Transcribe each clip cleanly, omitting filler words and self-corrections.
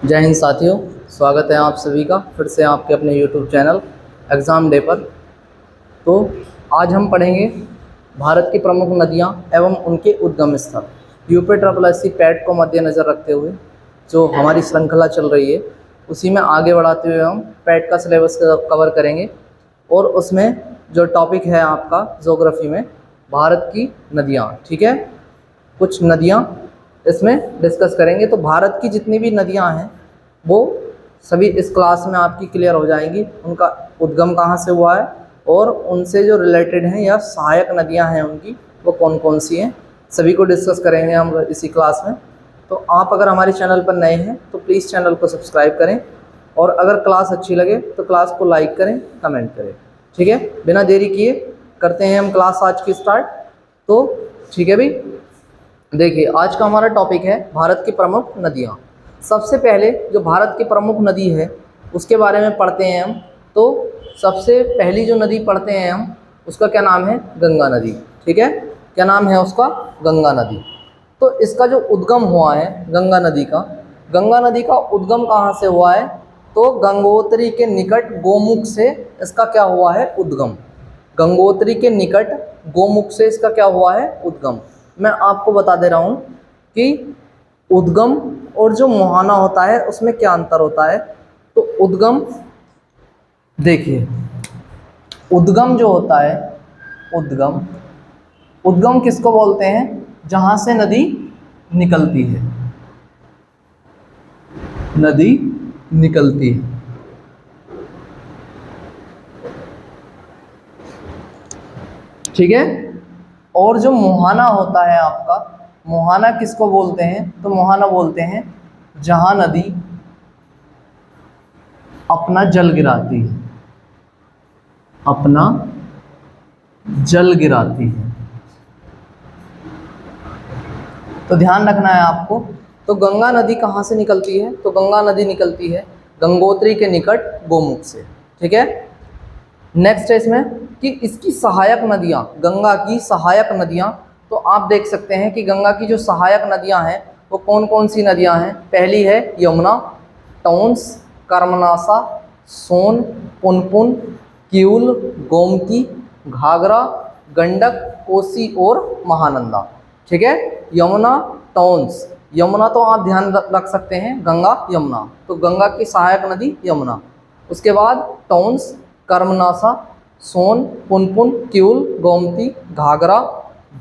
जय हिंद साथियों, स्वागत है आप सभी का फिर से आपके अपने YouTube चैनल एग्ज़ाम डे पर। तो आज हम पढ़ेंगे भारत की प्रमुख नदियां एवं उनके उद्गम स्थल। यूपी पैट को मद्देनज़र रखते हुए जो हमारी श्रृंखला चल रही है उसी में आगे बढ़ाते हुए हम पैट का सिलेबस कवर करेंगे। और उसमें जो टॉपिक है आपका ज्योग्राफी में भारत की नदियाँ, ठीक है, कुछ नदियाँ इसमें डिस्कस करेंगे। तो भारत की जितनी भी नदियाँ हैं वो सभी इस क्लास में आपकी क्लियर हो जाएंगी। उनका उद्गम कहाँ से हुआ है और उनसे जो रिलेटेड हैं या सहायक नदियाँ हैं उनकी वो कौन कौन सी हैं, सभी को डिस्कस करेंगे हम इसी क्लास में। तो आप अगर हमारे चैनल पर नए हैं तो प्लीज़ चैनल को सब्सक्राइब करें, और अगर क्लास अच्छी लगे तो क्लास को लाइक करें, कमेंट करें, ठीक है। बिना देरी किए करते हैं हम क्लास आज की स्टार्ट। तो ठीक है भाई, देखिए आज का हमारा टॉपिक है भारत की प्रमुख नदियाँ। सबसे पहले जो भारत की प्रमुख नदी है उसके बारे में पढ़ते हैं हम। तो सबसे पहली जो नदी पढ़ते हैं हम उसका क्या नाम है, गंगा नदी, ठीक है। क्या नाम है उसका, गंगा नदी। तो इसका जो उद्गम हुआ है गंगा नदी का उद्गम कहाँ से हुआ है, तो गंगोत्री के निकट गोमुख से इसका क्या हुआ है, उद्गम। गंगोत्री के निकट गोमुख से इसका क्या हुआ है, उद्गम। मैं आपको बता दे रहा हूँ कि उद्गम और जो मुहाना होता है उसमें क्या अंतर होता है। तो उद्गम, देखिए उद्गम जो होता है, उद्गम किसको बोलते हैं, जहाँ से नदी निकलती है, ठीक है। और जो मुहाना होता है आपका, मुहाना किसको बोलते हैं, तो मुहाना बोलते हैं जहां नदी अपना जल गिराती है, तो ध्यान रखना है आपको। तो गंगा नदी कहाँ से निकलती है, तो गंगा नदी निकलती है गंगोत्री के निकट गोमुख से, ठीक है। नेक्स्ट है इसमें कि इसकी सहायक नदियाँ, गंगा की सहायक नदियाँ। तो आप देख सकते हैं कि गंगा की जो सहायक नदियाँ हैं वो कौन कौन सी नदियाँ हैं। पहली है यमुना, टोंस, कर्मनासा, सोन, पुनपुन, किऊल, गोमती, घाघरा, गंडक, कोसी और महानंदा, ठीक है। यमुना, टोंस, यमुना तो आप ध्यान रख सकते हैं, गंगा यमुना, तो गंगा की सहायक नदी यमुना। उसके बाद टोंस, कर्मनासा, सोन, पुनपुन, किऊल, गोमती, घाघरा,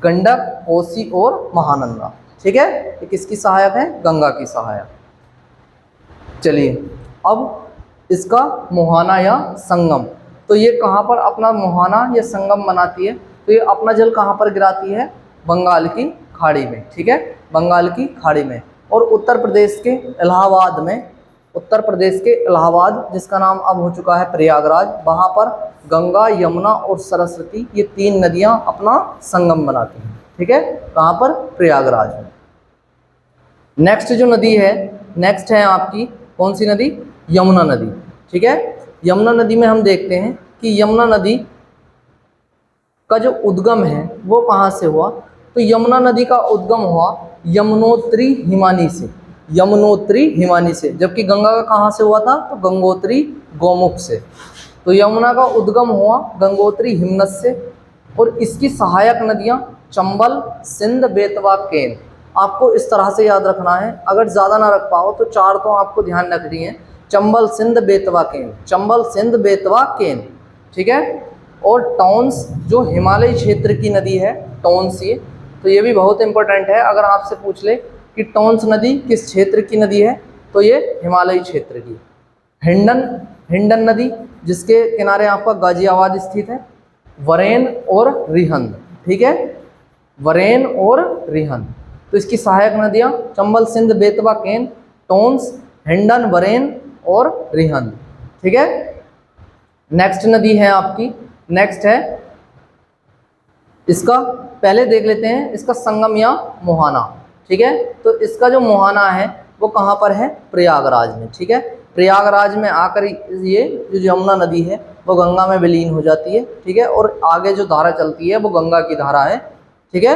गंडक, कोसी और महानंदा, ठीक है। ये किसकी सहायक है, गंगा की सहायक। चलिए अब इसका मुहाना या संगम, तो ये कहाँ पर अपना मुहाना या संगम बनाती है, तो ये अपना जल कहाँ पर गिराती है, बंगाल की खाड़ी में, ठीक है, बंगाल की खाड़ी में। और उत्तर प्रदेश के इलाहाबाद, जिसका नाम अब हो चुका है प्रयागराज, वहाँ पर गंगा, यमुना और सरस्वती ये तीन नदियाँ अपना संगम बनाती हैं, ठीक है, कहाँ पर, प्रयागराज में। नेक्स्ट जो नदी है, नेक्स्ट है आपकी कौन सी नदी, यमुना नदी, ठीक है। यमुना नदी में हम देखते हैं कि यमुना नदी का जो उद्गम है वो कहाँ से हुआ, तो यमुना नदी का उद्गम हुआ यमुनोत्री हिमानी से, जबकि गंगा का कहाँ से हुआ था, तो गंगोत्री गोमुख से। तो यमुना का उद्गम हुआ गंगोत्री हिमनद से। और इसकी सहायक नदियाँ चंबल, सिंध, बेतवा, केन। आपको इस तरह से याद रखना है, अगर ज़्यादा ना रख पाओ तो चार तो आपको ध्यान रखनी है, चंबल, सिंध, बेतवा, केन, ठीक है। और टोंस जो हिमालय क्षेत्र की नदी है, टोंस, ये तो ये भी बहुत इंपॉर्टेंट है। अगर आपसे पूछ ले कि टोंस नदी किस क्षेत्र की नदी है, तो ये हिमालय क्षेत्र की। हिंडन नदी जिसके किनारे आपका गाजियाबाद स्थित है। वरेन और रिहंद, ठीक है, वरेन और रिहंद। तो इसकी सहायक नदियाँ चंबल, सिंध, बेतवा, केन, टोंस, हिंडन, वरेन और रिहंद, ठीक है। नेक्स्ट नदी है आपकी, नेक्स्ट है इसका, पहले देख लेते हैं इसका संगम या मुहाना, ठीक है। तो इसका जो मुहाना है वो कहाँ पर है, प्रयागराज में, ठीक है। प्रयागराज में आकर ये जो यमुना नदी है वो गंगा में विलीन हो जाती है, ठीक है। और आगे जो धारा चलती है वो गंगा की धारा है, ठीक है।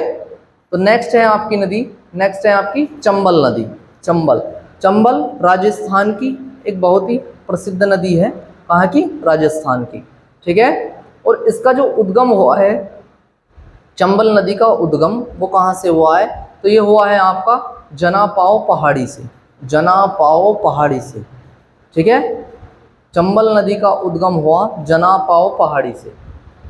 तो नेक्स्ट है आपकी नदी, नेक्स्ट है आपकी चंबल नदी, चंबल। चंबल राजस्थान की एक बहुत ही प्रसिद्ध नदी है, कहाँ की? राजस्थान की। ठीक है, और इसका जो उद्गम हुआ है, चंबल नदी का उद्गम वो कहाँ से हुआ है? तो ये हुआ है आपका जनापाव पहाड़ी से, जनापाव पहाड़ी से। ठीक है, चंबल नदी का उद्गम हुआ जनापाव पहाड़ी से।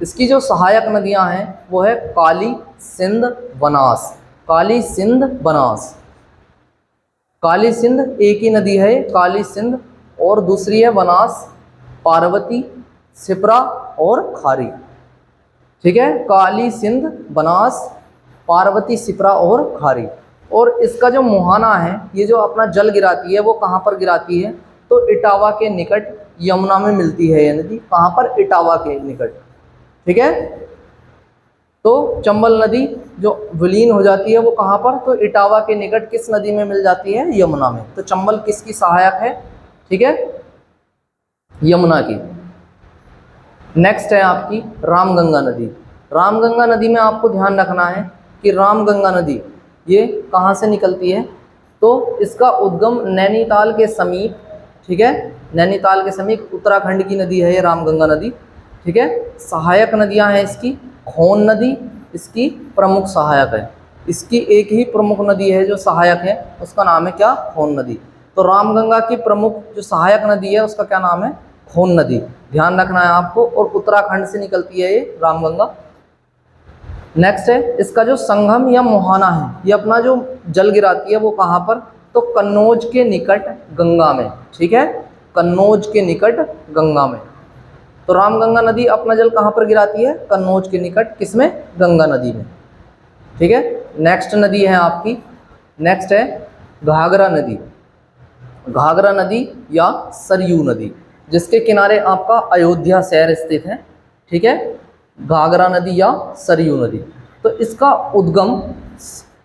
इसकी जो सहायक नदियां हैं वो है काली, सिंध, बनास। काली, सिंध, बनास। काली सिंध एक ही नदी है, काली सिंध, और दूसरी है बनास, पार्वती, सिप्रा और खारी। ठीक है, काली सिंध, बनास, पार्वती, सिप्रा और खारी। और इसका जो मुहाना है, ये जो अपना जल गिराती है वो कहाँ पर गिराती है? तो इटावा के निकट यमुना में मिलती है ये नदी। कहाँ पर? इटावा के निकट। ठीक है, तो चंबल नदी जो विलीन हो जाती है वो कहाँ पर? तो इटावा के निकट किस नदी में मिल जाती है? यमुना में। तो चंबल किसकी सहायक है? ठीक है, यमुना की। नेक्स्ट है आपकी रामगंगा नदी। रामगंगा नदी में आपको ध्यान रखना है कि रामगंगा नदी ये कहाँ से निकलती है? तो इसका उद्गम नैनीताल के समीप, ठीक है, नैनीताल के समीप उत्तराखंड की नदी है ये रामगंगा नदी। ठीक है, सहायक नदियां हैं इसकी खोन नदी, इसकी प्रमुख सहायक है। इसकी एक ही प्रमुख नदी है जो सहायक है, उसका नाम है क्या? खोन नदी। तो रामगंगा की प्रमुख जो सहायक नदी है उसका क्या नाम है? खोन नदी। ध्यान रखना है आपको, और उत्तराखंड से निकलती है ये रामगंगा। नेक्स्ट है इसका जो संगम या मुहाना है, ये अपना जो जल गिराती है वो कहाँ पर? तो कन्नौज के निकट गंगा में। ठीक है, कन्नौज के निकट गंगा में। तो रामगंगा नदी अपना जल कहाँ पर गिराती है? कन्नौज के निकट, किसमें? गंगा नदी में। ठीक है, नेक्स्ट नदी है आपकी, नेक्स्ट है घाघरा नदी। घाघरा नदी या सरयू नदी, जिसके किनारे आपका अयोध्या शहर स्थित है। ठीक है, घाघरा नदी या सरयू नदी। तो इसका उद्गम,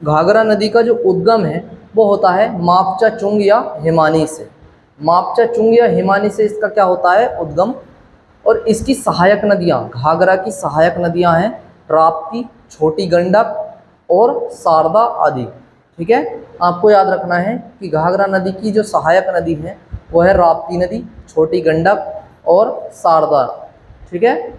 घाघरा नदी का जो उद्गम है वो होता है मापचा चुंग या हिमानी से। मापचा चुंग या हिमानी से इसका क्या होता है? उद्गम। और इसकी सहायक नदियाँ, घाघरा की सहायक नदियाँ हैं राप्ती, छोटी गंडक और शारदा आदि। ठीक है, आपको याद रखना है कि घाघरा नदी की जो सहायक नदी है वो है राप्ती नदी, छोटी गंडक और शारदा। ठीक है,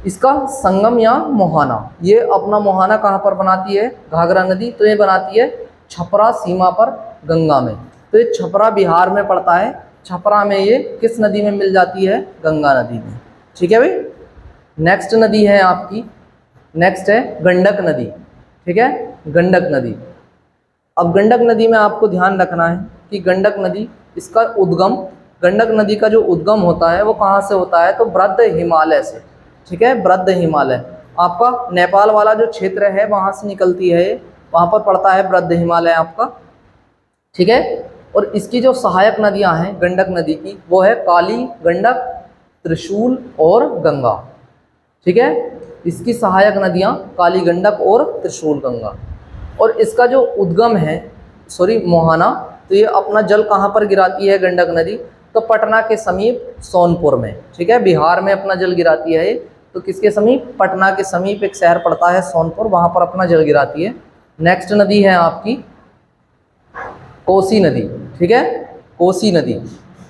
इसका संगम या मुहाना, ये अपना मुहाना कहाँ पर बनाती है? घाघरा नदी, तो ये बनाती है छपरा सीमा पर गंगा में। तो ये छपरा बिहार में पड़ता है। छपरा में ये किस नदी में मिल जाती है? गंगा नदी में। ठीक है भाई, नेक्स्ट नदी है आपकी, नेक्स्ट है गंडक नदी। ठीक है, गंडक नदी। अब गंडक नदी में आपको ध्यान रखना है कि गंडक नदी, इसका उद्गम, गंडक नदी का जो उद्गम होता है वो कहाँ से होता है? तो वृद्ध हिमालय से। ठीक है, वृद्ध हिमालय आपका नेपाल वाला जो क्षेत्र है वहाँ से निकलती है, वहाँ पर पड़ता है वृद्ध हिमालय आपका। ठीक है, और इसकी जो सहायक नदियाँ हैं गंडक नदी की वो है काली गंडक, त्रिशूल और गंगा। ठीक है, इसकी सहायक नदियाँ काली गंडक और त्रिशूल गंगा। और इसका जो उद्गम है, मुहाना, तो ये अपना जल कहाँ पर गिराती है गंडक नदी? तो पटना के समीप सोनपुर में। ठीक है, बिहार में अपना जल गिराती है ये, तो किसके समीप? पटना के समीप एक शहर पड़ता है सोनपुर, वहाँ पर अपना जल गिराती है। नेक्स्ट नदी है आपकी कोसी नदी। ठीक है, कोसी नदी।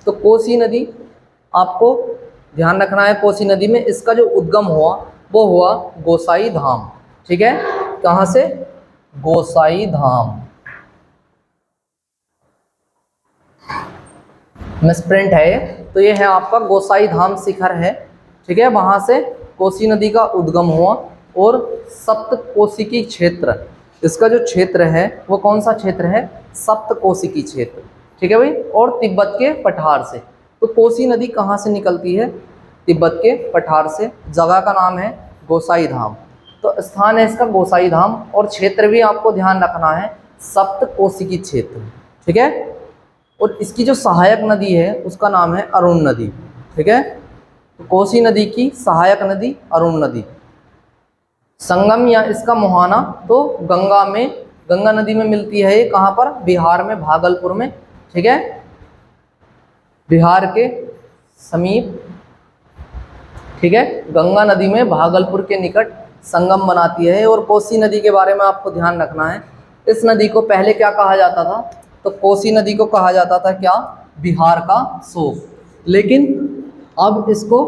तो कोसी नदी आपको ध्यान रखना है, कोसी नदी में इसका जो उद्गम हुआ वो हुआ गोसाई धाम। ठीक है, कहाँ से? गोसाई धाम। मिसप्रिंट है ये, तो ये है आपका गोसाई धाम शिखर है। ठीक है, वहाँ से कोसी नदी का उद्गम हुआ। और सप्तकोशिकी क्षेत्र, इसका जो क्षेत्र है वो कौन सा क्षेत्र है? सप्तकोशिकी क्षेत्र। ठीक है भाई, और तिब्बत के पठार से। तो कोसी नदी कहाँ से निकलती है? तिब्बत के पठार से। जगह का नाम है गोसाई धाम, तो स्थान है इसका गोसाई धाम। और क्षेत्र भी आपको ध्यान रखना है सप्तकोशिकी क्षेत्र। ठीक है, और इसकी जो सहायक नदी है उसका नाम है अरुण नदी। ठीक है, तो कोसी नदी की सहायक नदी अरुण नदी। संगम या इसका मुहाना तो गंगा में, गंगा नदी में मिलती है। ये कहाँ पर? बिहार में, भागलपुर में। ठीक है, बिहार के समीप। ठीक है, गंगा नदी में भागलपुर के निकट संगम बनाती है। और कोसी नदी के बारे में आपको ध्यान रखना है, इस नदी को पहले क्या कहा जाता था? तो कोसी नदी को कहा जाता था क्या, बिहार का शोक। लेकिन अब इसको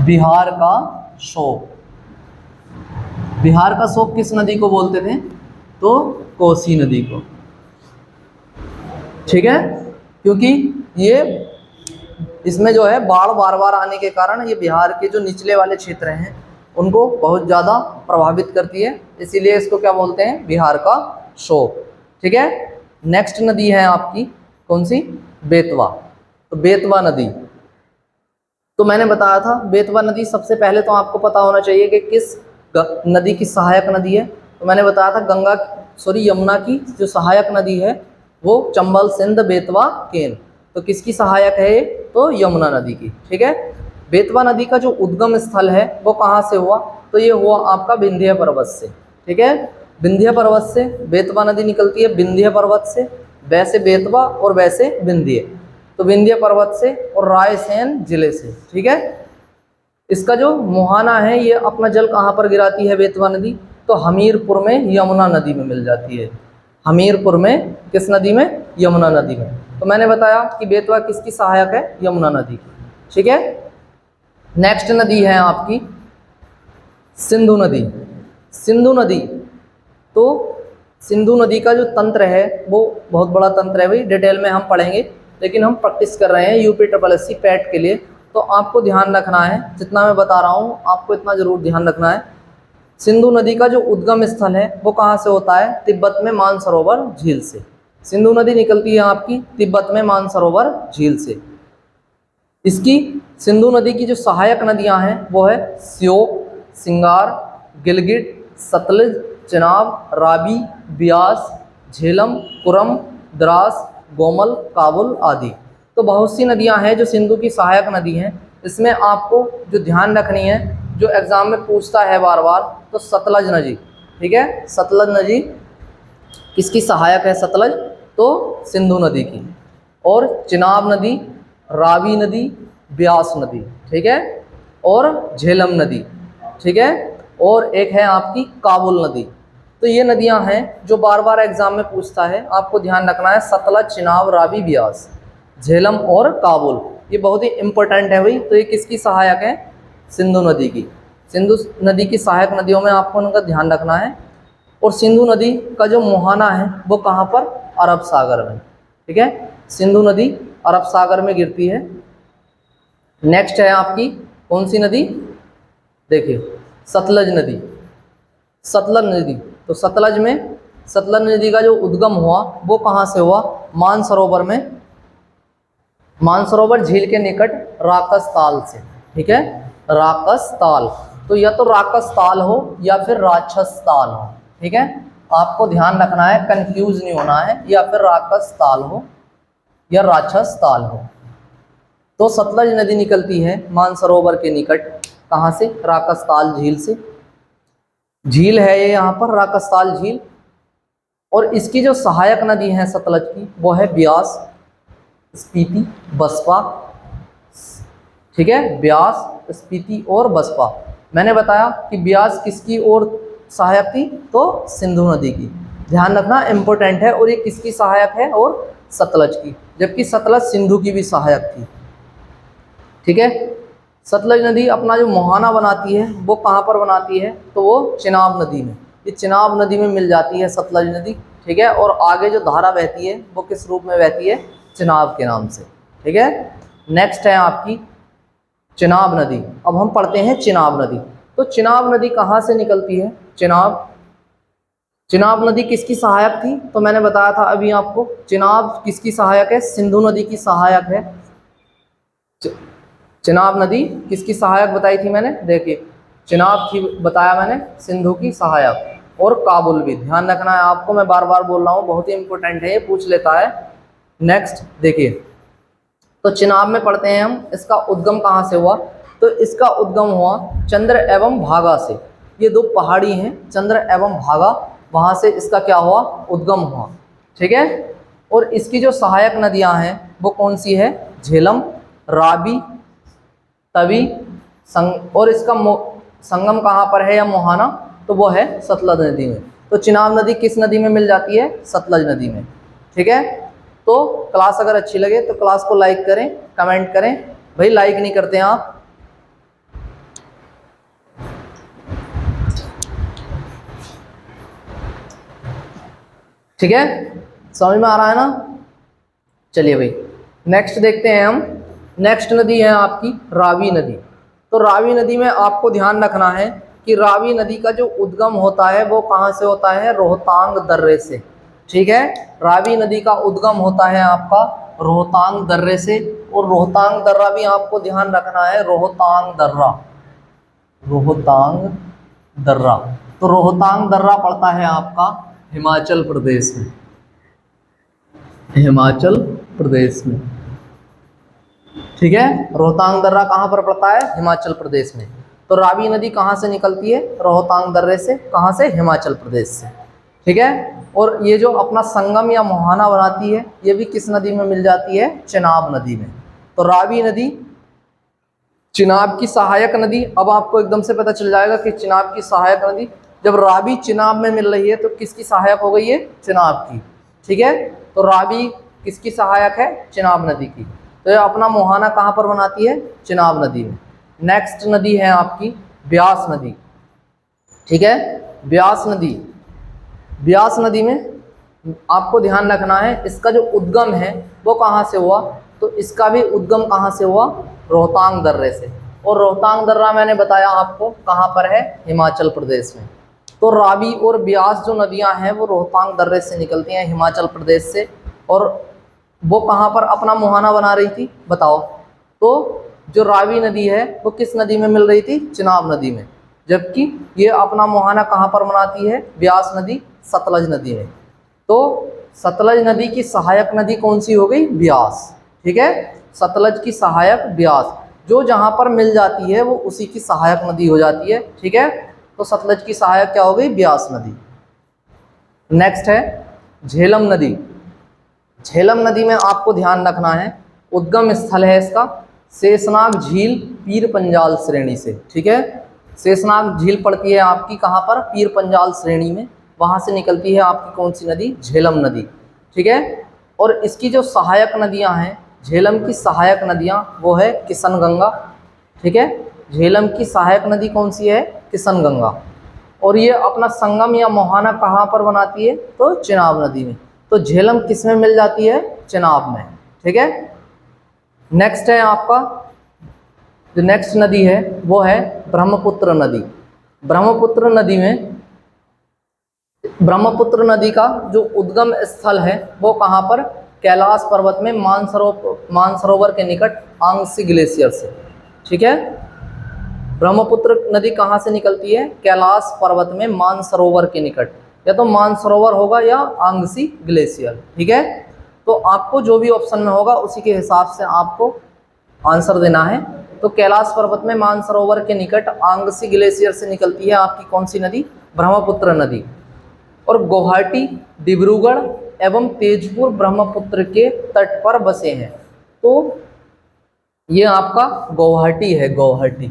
बिहार का शोक, बिहार का शोक किस नदी को बोलते थे, तो कोसी नदी को। ठीक है, क्योंकि ये इसमें जो है बाढ़ बार बार आने के कारण ये बिहार के जो निचले वाले क्षेत्र हैं उनको बहुत ज़्यादा प्रभावित करती है, इसीलिए इसको क्या बोलते हैं, बिहार का शोक। ठीक है, नेक्स्ट नदी है आपकी कौन सी, बेतवा। तो बेतवा नदी, तो मैंने बताया था बेतवा नदी सबसे पहले तो आपको पता होना चाहिए कि किस नदी की सहायक नदी है। तो मैंने बताया था यमुना की जो सहायक नदी है वो चंबल सिंध बेतवा केन। तो किसकी सहायक है ये, तो यमुना नदी की। ठीक है, बेतवा नदी का जो उद्गम स्थल है वो कहाँ से हुआ, तो ये हुआ आपका विंध्य पर्वत से। ठीक है, विंध्य पर्वत से बेतवा नदी निकलती है, विंध्य पर्वत से, वैसे बेतवा और वैसे विंध्य, तो विंध्य पर्वत से और रायसेन जिले से। ठीक है, इसका जो मुहाना है ये अपना जल कहाँ पर गिराती है बेतवा नदी, तो हमीरपुर में यमुना नदी में मिल जाती है। हमीरपुर में किस नदी में, यमुना नदी में। तो मैंने बताया कि बेतवा किसकी सहायक है, यमुना नदी की। ठीक है, नेक्स्ट नदी है आपकी सिंधु नदी। सिंधु नदी, तो सिंधु नदी का जो तंत्र है वो बहुत बड़ा तंत्र है भाई, डिटेल में हम पढ़ेंगे, लेकिन हम प्रैक्टिस कर रहे हैं UPSSC पैट के लिए। तो आपको ध्यान रखना है, जितना मैं बता रहा हूँ आपको इतना ज़रूर ध्यान रखना है। सिंधु नदी का जो उद्गम स्थल है वो कहाँ से होता है, तिब्बत में मानसरोवर झील से। सिंधु नदी निकलती है आपकी तिब्बत में मानसरोवर झील से। इसकी सिंधु नदी की जो सहायक नदियाँ हैं वो है श्योक, सिंगार, गिलगिट, सतलज, चिनाब, रावी, ब्यास, झेलम, कुरम, द्रास, गोमल, काबुल आदि। तो बहुत सी नदियां हैं जो सिंधु की सहायक नदी हैं। इसमें आपको जो ध्यान रखनी है, जो एग्जाम में पूछता है बार बार, तो सतलज नदी। ठीक है, सतलज नदी किसकी सहायक है, सतलज, तो सिंधु नदी की। और चिनाब नदी, रावी नदी, ब्यास नदी, ठीक है, और झेलम नदी। ठीक है, और एक है आपकी काबुल नदी। तो ये नदियां हैं जो बार बार एग्जाम में पूछता है, आपको ध्यान रखना है। सतलज, चिनाब, रावी, ब्यास, झेलम और काबुल, ये बहुत ही इंपॉर्टेंट है भाई। तो ये किसकी सहायक है, सिंधु नदी की। सिंधु नदी की सहायक नदियों में आपको उनका ध्यान रखना है। और सिंधु नदी का जो मुहाना है वो कहाँ पर, अरब सागर में। ठीक है, सिंधु नदी अरब सागर में गिरती है। नेक्स्ट है आपकी कौन सी नदी, देखिए सतलज नदी। सतलज नदी, तो सतलज में, सतलज नदी का जो उद्गम हुआ वो कहाँ से हुआ, मानसरोवर में, मानसरोवर झील के निकट राकस ताल से। ठीक है, राकस ताल, तो या तो राकस ताल हो या फिर राक्षस ताल हो। ठीक है, आपको ध्यान रखना है, कंफ्यूज नहीं होना है, या फिर राकस ताल हो या राक्षस ताल हो। तो सतलज नदी निकलती है मानसरोवर के निकट, कहाँ से, राकस ताल झील से। झील है ये यहाँ पर राकस ताल झील। और इसकी जो सहायक नदी है सतलज की वो है ब्यास, स्पीति, बसपा। ठीक है, ब्यास, स्पीति और बसपा। मैंने बताया कि ब्यास किसकी ओर सहायक थी, तो सिंधु नदी की। ध्यान रखना, इंपॉर्टेंट है। और ये किसकी सहायक है, और सतलज की, जबकि सतलज सिंधु की भी सहायक थी। ठीक है, सतलज नदी अपना जो मुहाना बनाती है वो कहाँ पर बनाती है, तो वो चिनाब नदी में। ये चिनाब नदी में मिल जाती है सतलज नदी। ठीक है, और आगे जो धारा बहती है वो किस रूप में बहती है, चिनाब के नाम से। ठीक है, नेक्स्ट है आपकी चिनाब नदी। अब हम पढ़ते हैं चिनाब नदी। तो चिनाब नदी कहाँ से निकलती है, चिनाब, चिनाब नदी किसकी सहायक थी, तो मैंने बताया था अभी आपको, चिनाब किसकी सहायक है, सिंधु नदी की सहायक है। चिनाब नदी किसकी सहायक बताई थी मैंने, देखिए चिनाब थी, बताया मैंने सिंधु की सहायक। और काबुल भी, ध्यान रखना है आपको, मैं बार बार बोल रहा हूँ, बहुत ही इंपॉर्टेंट है, ये पूछ लेता है। नेक्स्ट देखिए, तो चिनाब में पढ़ते हैं हम, इसका उद्गम कहाँ से हुआ, तो इसका उद्गम हुआ चंद्र एवं भागा से। ये दो पहाड़ी हैं, चंद्र एवं भागा, वहाँ से इसका क्या हुआ, उद्गम हुआ। ठीक है, और इसकी जो सहायक नदियाँ हैं वो कौन सी है, झेलम, रावी, तवी, और इसका संगम कहाँ पर है या मुहाना, तो वो है सतलज नदी में। तो चिनाब नदी किस नदी में मिल जाती है? सतलज नदी में। ठीक है, तो क्लास अगर अच्छी लगे तो क्लास को लाइक करें, कमेंट करें। भाई लाइक नहीं करते हैं आप। ठीक है, समझ में आ रहा है ना? चलिए भाई नेक्स्ट देखते हैं हम। नेक्स्ट नदी है आपकी रावी नदी। तो रावी नदी में आपको ध्यान रखना है कि रावी नदी का जो उद्गम होता है वो कहाँ से होता है? रोहतांग दर्रे से। ठीक है, रावी नदी का उद्गम होता है आपका रोहतांग दर्रे से। और रोहतांग दर्रा भी आपको ध्यान रखना है, रोहतांग दर्रा, रोहतांग दर्रा। तो रोहतांग दर्रा पड़ता है आपका हिमाचल प्रदेश में, हिमाचल प्रदेश में। ठीक है, रोहतांग दर्रा कहाँ पर पड़ता है? हिमाचल प्रदेश में। तो रावी नदी कहाँ से निकलती है? रोहतांग दर्रे से। कहाँ से? हिमाचल प्रदेश से। ठीक है, और ये जो अपना संगम या मुहाना बनाती है ये भी किस नदी में मिल जाती है? चिनाब नदी में। तो रावी नदी चिनाब की सहायक नदी। अब आपको एकदम से पता चल जाएगा कि चिनाब की सहायक नदी, जब रावी चिनाब में मिल रही है तो किसकी सहायक हो गई है? चिनाब की। ठीक है, तो रावी किसकी सहायक है? चिनाब नदी की। तो ये अपना मुहाना कहाँ पर बनाती है? चिनाब नदी में। नेक्स्ट नदी है आपकी ब्यास नदी। ठीक है, ब्यास नदी। ब्यास नदी में आपको ध्यान रखना है इसका जो उद्गम है वो कहाँ से हुआ? तो इसका भी उद्गम कहाँ से हुआ? रोहतांग दर्रे से। और रोहतांग दर्रा मैंने बताया आपको कहाँ पर है? हिमाचल प्रदेश में। तो रावी और ब्यास जो नदियाँ हैं वो रोहतांग दर्रे से निकलती हैं, हिमाचल प्रदेश से। और वो कहाँ पर अपना मुहाना बना रही थी? बताओ। तो जो रावी नदी है वो किस नदी में मिल रही थी? चिनाब नदी में। जबकि ये अपना मुहाना कहाँ पर बनाती है? ब्यास नदी, सतलज नदी में। तो सतलज नदी की सहायक नदी कौन सी हो गई? ब्यास। ठीक है, सतलज की सहायक ब्यास, जो जहाँ पर मिल जाती है वो उसी की सहायक नदी हो जाती है। ठीक है, तो सतलज की सहायक क्या हो गई? ब्यास नदी। नेक्स्ट है झेलम नदी। झेलम नदी में आपको ध्यान रखना है उद्गम स्थल है इसका शेषनाग झील पीर पंजाल श्रेणी से। ठीक है, शेषनाग झील पड़ती है आपकी कहाँ पर? पीर पंजाल श्रेणी में। वहाँ से निकलती है आपकी कौन सी नदी? झेलम नदी। ठीक है, और इसकी जो सहायक नदियाँ हैं, झेलम की सहायक नदियाँ वो है किशन गंगा। ठीक है, झेलम की सहायक नदी कौन सी है? किशन गंगा। और ये अपना संगम या मुहाना कहाँ पर बनाती है? तो चिनाब नदी में। तो झेलम किस में मिल जाती है? चिनाब में। ठीक है, नेक्स्ट है आपका जो नेक्स्ट नदी है वो है ब्रह्मपुत्र नदी। ब्रह्मपुत्र नदी में ब्रह्मपुत्र नदी का जो उद्गम स्थल है वो कहाँ पर? कैलाश पर्वत में मानसरोवर के निकट आंगसी ग्लेशियर से। ठीक है, ब्रह्मपुत्र नदी कहाँ से निकलती है? कैलाश पर्वत में मानसरोवर के निकट। या तो मानसरोवर होगा या आंगसी ग्लेशियर। ठीक है, तो आपको जो भी ऑप्शन में होगा उसी के हिसाब से आपको आंसर देना है। तो कैलाश पर्वत में मानसरोवर के निकट आंगसी ग्लेशियर से निकलती है आपकी कौन सी नदी? ब्रह्मपुत्र नदी। और गुवाहाटी, डिब्रूगढ़ एवं तेजपुर ब्रह्मपुत्र के तट पर बसे हैं। तो ये आपका गुवाहाटी है, गुवाहाटी।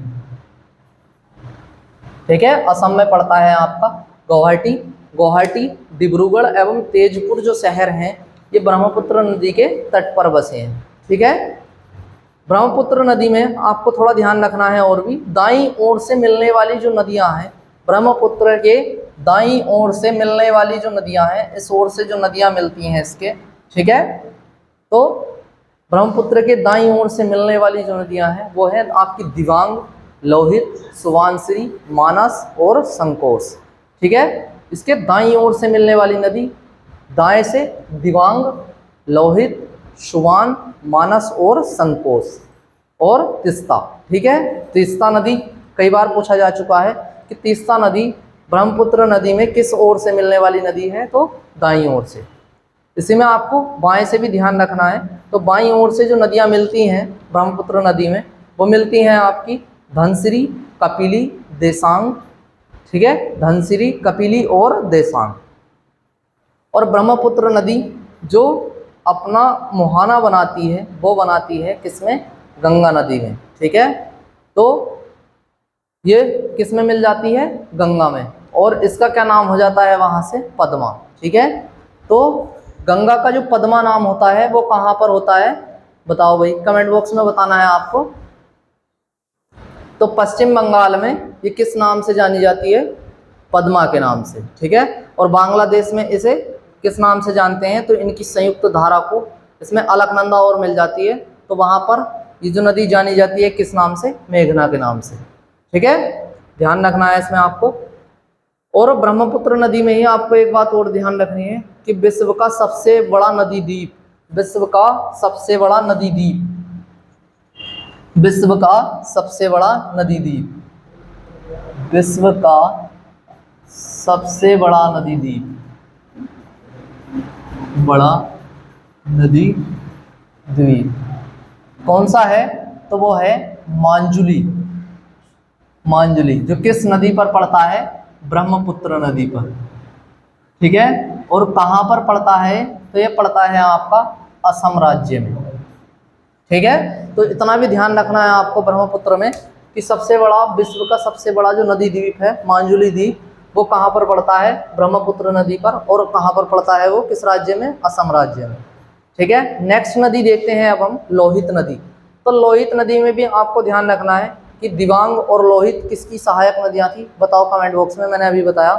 ठीक है, असम में पड़ता है आपका गुवाहाटी। गुवाहाटी, डिब्रूगढ़ एवं तेजपुर जो शहर हैं ये ब्रह्मपुत्र नदी के तट पर बसे हैं। ठीक है, ब्रह्मपुत्र नदी में आपको थोड़ा ध्यान रखना है और भी, दाईं ओर से मिलने वाली जो नदियां हैं, ब्रह्मपुत्र के दाईं ओर से मिलने वाली जो नदियां हैं, इस ओर से जो नदियां मिलती हैं इसके। ठीक है, तो ब्रह्मपुत्र के दाईं ओर से मिलने वाली जो नदियां हैं वो है आपकी दिबांग, लोहित, सुबानसिरी, मानस और संकोश। ठीक है, इसके दाईं ओर से मिलने वाली नदी, दाएं से दिबांग, लोहित, सुबान, मानस और संकोश और तीस्ता। ठीक है, तीस्ता नदी कई बार पूछा जा चुका है कि तीस्ता नदी ब्रह्मपुत्र नदी में किस ओर से मिलने वाली नदी है? तो दाईं ओर से। इसी में आपको बाएं से भी ध्यान रखना है। तो बाईं ओर से जो नदियां मिलती हैं ब्रह्मपुत्र नदी में वो मिलती हैं आपकी धनसिरी, कपिली, देसांग। ठीक है, धनसिरी, कपिली और देसांग। और ब्रह्मपुत्र नदी जो अपना मुहाना बनाती है वो बनाती है किसमें? गंगा नदी में। ठीक है, तो ये किस में मिल जाती है? गंगा में। और इसका क्या नाम हो जाता है वहाँ से? पद्मा। ठीक है, तो गंगा का जो पद्मा नाम होता है वो कहाँ पर होता है? बताओ भाई, कमेंट बॉक्स में बताना है आपको। तो पश्चिम बंगाल में ये किस नाम से जानी जाती है? पद्मा के नाम से। ठीक है, और बांग्लादेश में इसे किस नाम से जानते हैं? तो इनकी संयुक्त धारा को इसमें अलकनंदा और मिल जाती है, तो वहाँ पर ये जो नदी जानी जाती है किस नाम से? मेघना के नाम से। ठीक है, ध्यान रखना है इसमें आपको। और ब्रह्मपुत्र नदी में ही आपको एक बात और ध्यान रखनी है कि विश्व का सबसे बड़ा नदी द्वीप, विश्व का सबसे बड़ा नदी द्वीप, विश्व का सबसे बड़ा नदी द्वीप, विश्व का सबसे बड़ा नदी द्वीप, बड़ा नदी द्वीप कौन सा है? तो वो है मांजुली। मांजुली जो किस नदी पर पड़ता है? ब्रह्मपुत्र नदी पर। ठीक है, और कहाँ पर पड़ता है? तो ये पड़ता है आपका असम राज्य में। ठीक है, तो इतना भी ध्यान रखना है आपको ब्रह्मपुत्र में कि सबसे बड़ा, विश्व का सबसे बड़ा जो नदी द्वीप है मांजुली द्वीप, वो कहाँ पर पड़ता है? ब्रह्मपुत्र नदी पर। और कहाँ पर पड़ता है वो? किस राज्य में? असम राज्य में। ठीक है, नेक्स्ट नदी देखते हैं अब हम, लोहित नदी। तो लोहित नदी में भी आपको ध्यान रखना है कि दिबांग और लोहित किसकी सहायक नदियां थी? बताओ कमेंट बॉक्स में, मैंने अभी बताया।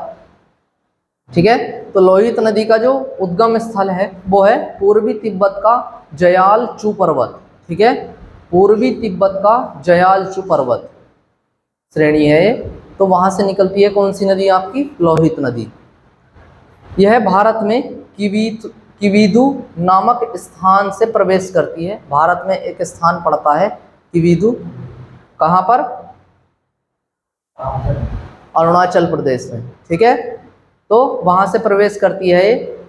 ठीक है, तो लोहित नदी का जो उद्गम स्थल है वो है पूर्वी तिब्बत का जयालचू पर्वत। ठीक है, पूर्वी तिब्बत का जयालचू पर्वत श्रेणी है ये, तो वहां से निकलती है कौन सी नदी? आपकी लोहित नदी। यह भारत में किविदु नामक स्थान से प्रवेश करती है। भारत में एक स्थान पड़ता है किविदु, कहाँ पर? अरुणाचल प्रदेश में। ठीक है, तो वहां से प्रवेश करती है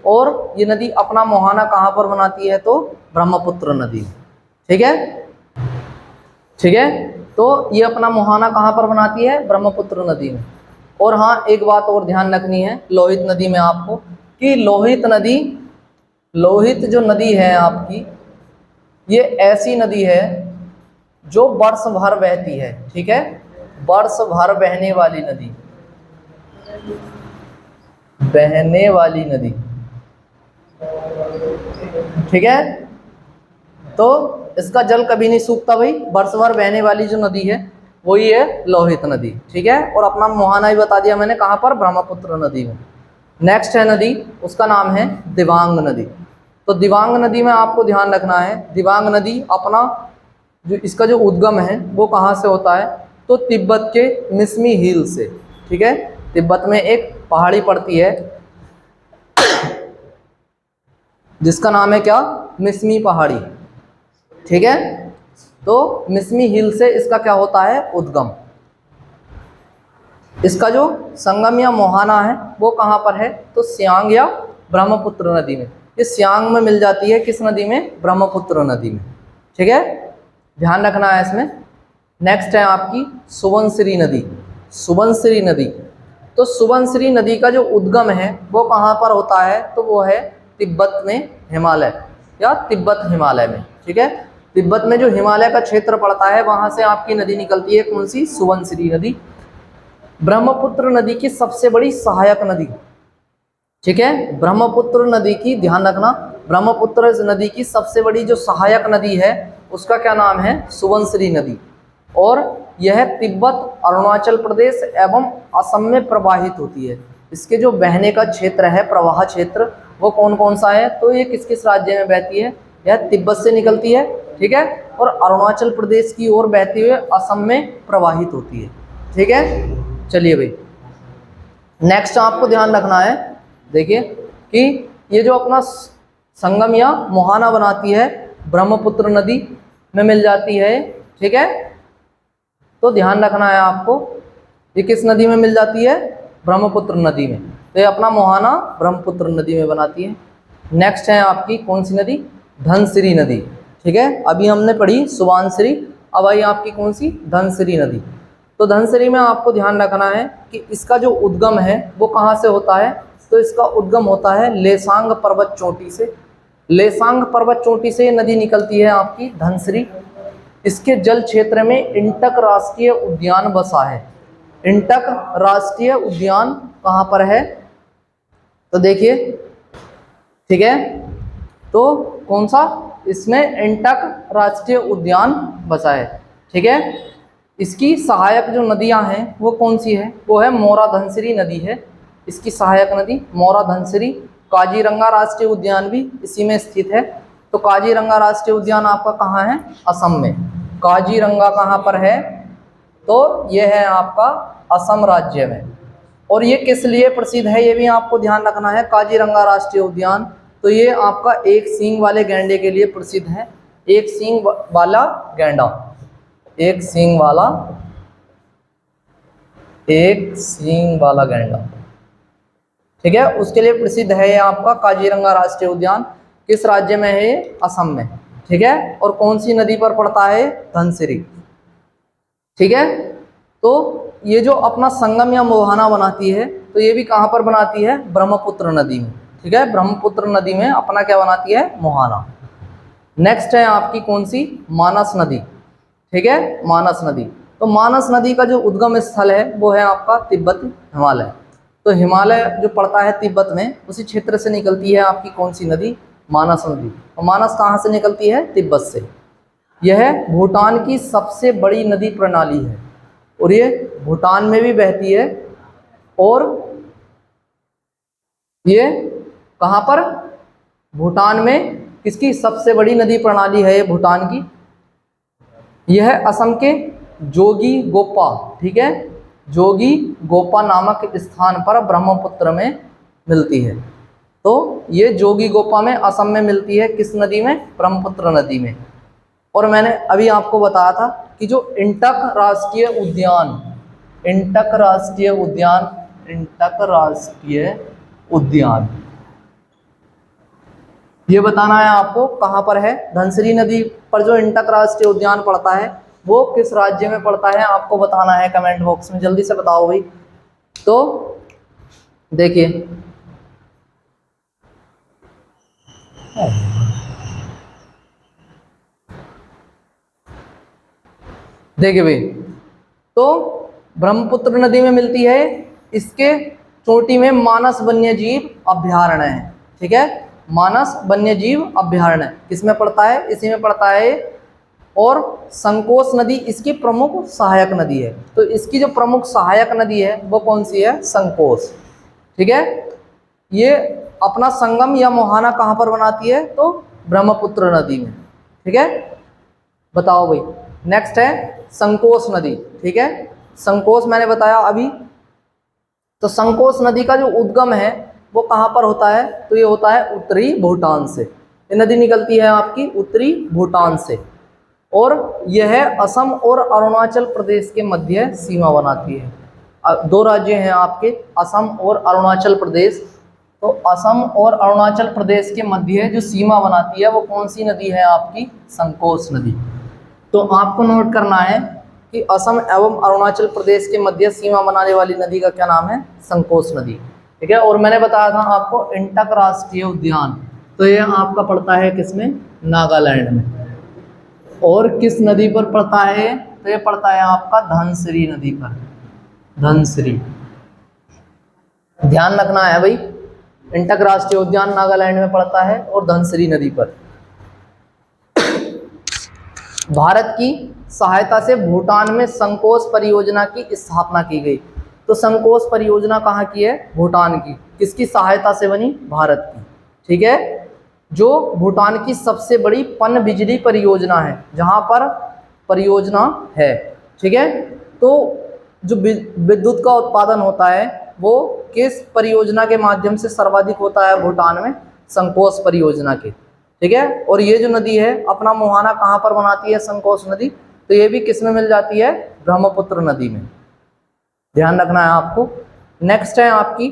और ये नदी अपना मुहाना कहाँ पर बनाती है? तो ब्रह्मपुत्र नदी। ठीक है, ठीक है, तो ये अपना मुहाना कहाँ पर बनाती है? ब्रह्मपुत्र नदी में। और हाँ, एक बात और ध्यान रखनी है लोहित नदी में आपको कि लोहित नदी, लोहित जो नदी है आपकी, ये ऐसी नदी है जो वर्ष भर बहती है। ठीक है, वर्ष भर बहने वाली नदी, बहने वाली नदी। ठीक है, तो इसका जल कभी नहीं सूखता भाई, वर्ष भर बहने वाली जो नदी है वही है लोहित नदी। ठीक है, और अपना मुहाना भी बता दिया मैंने, कहाँ पर? ब्रह्मपुत्र नदी में। नेक्स्ट है नदी, उसका नाम है दिबांग नदी। तो दिबांग नदी में आपको ध्यान रखना है, दिबांग नदी अपना जो इसका जो उद्गम है वो कहाँ से होता है? तो तिब्बत के मिसमी हिल से। ठीक है, तिब्बत में एक पहाड़ी पड़ती है जिसका नाम है क्या? मिसमी पहाड़ी। ठीक है, तो मिसमी हिल से इसका क्या होता है? उद्गम। इसका जो संगम या मोहाना है वो कहाँ पर है? तो सियांग या ब्रह्मपुत्र नदी में। ये सियांग में मिल जाती है, किस नदी में? ब्रह्मपुत्र नदी में। ठीक है, ध्यान रखना है इसमें। नेक्स्ट है आपकी सुबनसिरी नदी। सुबनसिरी नदी, तो सुबनसिरी नदी का जो उद्गम है वो कहाँ पर होता है? तो वो है तिब्बत में, हिमालय या तिब्बत हिमालय में। ठीक है, तिब्बत में जो हिमालय का क्षेत्र पड़ता है वहां से आपकी नदी निकलती है, कौन सी? सुबनसिरी नदी। ब्रह्मपुत्र नदी की सबसे बड़ी सहायक नदी। ठीक है, ब्रह्मपुत्र नदी की, ध्यान रखना, ब्रह्मपुत्र नदी की सबसे बड़ी जो सहायक नदी है उसका क्या नाम है? सुबनसिरी नदी। और यह तिब्बत, अरुणाचल प्रदेश एवं असम में प्रवाहित होती है। इसके जो बहने का क्षेत्र है, प्रवाह क्षेत्र, वो कौन कौन सा है? तो ये किस किस राज्य में बहती है? यह तिब्बत से निकलती है। ठीक है, और अरुणाचल प्रदेश की ओर बहते हुए असम में प्रवाहित होती है। ठीक है, चलिए भाई, नेक्स्ट आपको ध्यान रखना है, देखिए कि ये जो अपना संगम या मुहाना बनाती है ब्रह्मपुत्र नदी में मिल जाती है। ठीक है, तो ध्यान रखना है आपको, ये किस नदी में मिल जाती है? ब्रह्मपुत्र नदी में। तो ये अपना मुहाना ब्रह्मपुत्र नदी में बनाती है। नेक्स्ट है आपकी कौन सी नदी? धनसिरी नदी। ठीक है, अभी हमने पढ़ी सुबनसिरी, अब आई आपकी कौन सी? धनसिरी नदी। तो धनसिरी में आपको ध्यान रखना है कि इसका जो उद्गम है वो कहाँ से होता है? तो इसका उद्गम होता है लेसांग पर्वत चोटी से। लेसांग पर्वत चोटी से नदी निकलती है आपकी धनसिरी। इसके जल क्षेत्र में इंटक राष्ट्रीय उद्यान बसा है। इंटक राष्ट्रीय उद्यान कहाँ पर है? तो देखिए, ठीक है, तो कौन सा? इसमें इंटक राष्ट्रीय उद्यान बसा है। ठीक है, इसकी सहायक जो नदियां हैं वो कौन सी है? वो है मोरा धनसिरी नदी है इसकी सहायक नदी, मोरा धनसिरी। काजीरंगा राष्ट्रीय उद्यान भी इसी में स्थित है। तो काजीरंगा राष्ट्रीय उद्यान आपका कहाँ है? असम में। काजीरंगा कहाँ पर है? तो ये है आपका असम राज्य में। और ये किस लिए प्रसिद्ध है ये भी आपको ध्यान रखना है। काजीरंगा राष्ट्रीय उद्यान, तो ये आपका एक सींग वाले गैंडे के लिए प्रसिद्ध है। एक सींग वाला गैंडा, एक सींग वाला गैंडा, ठीक है, उसके लिए प्रसिद्ध है ये आपका काजीरंगा राष्ट्रीय उद्यान। किस राज्य में है ये? असम में। ठीक है, और कौन सी नदी पर पड़ता है? धनसिरी। ठीक है, तो ये जो अपना संगम या मोहाना बनाती है, तो ये भी कहाँ पर बनाती है? ब्रह्मपुत्र नदी में। ठीक है, ब्रह्मपुत्र नदी में अपना क्या बनाती है? मोहाना। नेक्स्ट है आपकी कौन सी? मानस नदी। ठीक है, मानस नदी। तो मानस नदी का जो उद्गम स्थल है वो है आपका तिब्बत हिमालय। तो हिमालय जो पड़ता है तिब्बत में, उसी क्षेत्र से निकलती है आपकी कौन सी नदी? मानस नदी। तो मानस कहाँ से निकलती है? तिब्बत से। यह भूटान की सबसे बड़ी नदी प्रणाली है और ये भूटान में भी बहती है। और ये कहाँ पर? भूटान में। किसकी सबसे बड़ी नदी प्रणाली है ये? भूटान की। यह असम के जोगी गोपा, ठीक है, जोगी गोपा नामक स्थान पर ब्रह्मपुत्र में मिलती है। तो ये जोगी गोपा में असम में मिलती है। किस नदी में? ब्रह्मपुत्र नदी में। और मैंने अभी आपको बताया था कि जो इंटक राष्ट्रीय उद्यान, इंटक राष्ट्रीय उद्यान ये बताना है आपको कहाँ पर है। धनसिरी नदी पर जो इंटक राष्ट्रीय उद्यान पड़ता है वो किस राज्य में पड़ता है आपको बताना है कमेंट बॉक्स में। जल्दी से बताओ भाई। तो देखिए, भाई, तो ब्रह्मपुत्र नदी में मिलती है। इसके चोटी में मानस वन्यजीव अभयारण्य है। ठीक है, मानस वन्यजीव अभयारण्य किसमें पड़ता है? इसी में पड़ता है। और संकोस नदी इसकी प्रमुख सहायक नदी है। तो इसकी जो प्रमुख सहायक नदी है वो कौन सी है? संकोस। ठीक है, ये अपना संगम या मोहाना कहाँ पर बनाती है? तो ब्रह्मपुत्र नदी में। ठीक है, बताओ भाई। नेक्स्ट है संकोस नदी। ठीक है, संकोस मैंने बताया अभी। तो संकोस नदी का जो उद्गम है वो कहाँ पर होता है? तो ये होता है उत्तरी भूटान से। ये नदी निकलती है आपकी उत्तरी भूटान से और यह असम और अरुणाचल प्रदेश के मध्य सीमा बनाती है। दो राज्य हैं आपके, असम और अरुणाचल प्रदेश। तो असम और अरुणाचल प्रदेश के मध्य जो सीमा बनाती है वो कौन सी नदी है आपकी? संकोस नदी। तो आपको नोट करना है कि असम एवं अरुणाचल प्रदेश के मध्य सीमा बनाने वाली नदी का क्या नाम है? संकोस नदी। ठीक है, और मैंने बताया था आपको इंटक राष्ट्रीय उद्यान, तो ये आपका पड़ता है किसमें? नागालैंड में। और किस नदी पर पड़ता है? तो ये पड़ता है आपका धनसिरी नदी पर। धनसिरी, ध्यान रखना है भाई। इंटक राष्ट्रीय उद्यान नागालैंड में पड़ता है और धनसिरी नदी पर। भारत की सहायता से भूटान में संकोस परियोजना की स्थापना की गई। तो संकोस परियोजना कहाँ की है? भूटान की। किसकी सहायता से बनी? भारत की। ठीक है, जो भूटान की सबसे बड़ी पन बिजली परियोजना है, जहां पर परियोजना है। ठीक है, तो जो विद्युत का उत्पादन होता है वो किस परियोजना के माध्यम से सर्वाधिक होता है भूटान में? संकोस परियोजना के। ठीक है, और ये जो नदी है अपना मुहाना कहाँ पर बनाती है? संकोस नदी। तो ये भी किस में मिल जाती है? ब्रह्मपुत्र नदी में। ध्यान रखना है आपको। नेक्स्ट है आपकी,